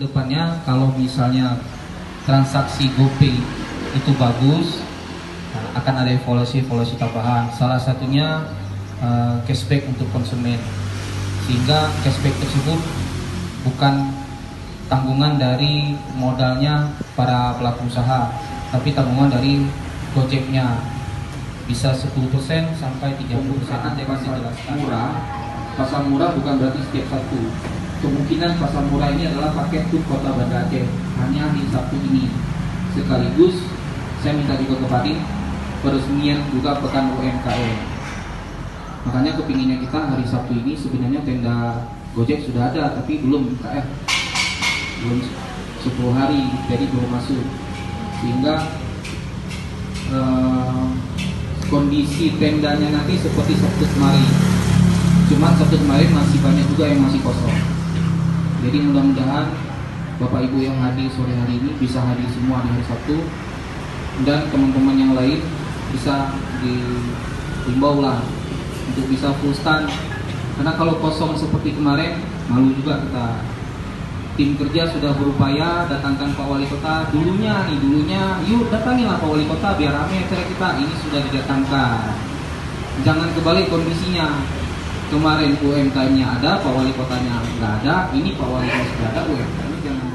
kedepannya kalau misalnya transaksi GoPay itu bagus, akan ada evaluasi tambahan. Salah satunya cashback untuk konsumen, sehingga cashback tersebut bukan tanggungan dari modalnya para pelaku usaha, tapi tanggungan dari Gojeknya, bisa 10% sampai 30%. Nanti akan dijelaskan. Pasar murah bukan berarti setiap Sabtu. Kemungkinan pasar murah ini adalah paket tur kota Banda Aceh hanya di Sabtu ini. Sekaligus saya minta juga kepada peresmian juga pekan UMKM. Makanya kepinginnya kita hari Sabtu ini sebenarnya tenda Gojek sudah ada, tapi belum KF, belum 10 hari, jadi belum masuk. Sehingga kondisi tendanya nanti seperti Sabtu kemarin. Cuma Sabtu kemarin masih banyak juga yang masih kosong. Jadi mudah-mudahan Bapak Ibu yang hadir sore hari ini bisa hadir semua di hari Sabtu, dan teman-teman yang lain bisa dihimbau lah untuk bisa full stand. Karena kalau kosong seperti kemarin, malu juga kita. Tim kerja sudah berupaya datangkan Pak Wali Kota dulunya, yuk datangilah Pak Wali Kota biar ramai acara kita. Ini sudah didatangkan. Jangan kebalik kondisinya. Kemarin UMKM-nya ada, Pak Wali Kotanya nggak ada. Ini Pak Wali Kota sudah ada, UMKM-nya jangan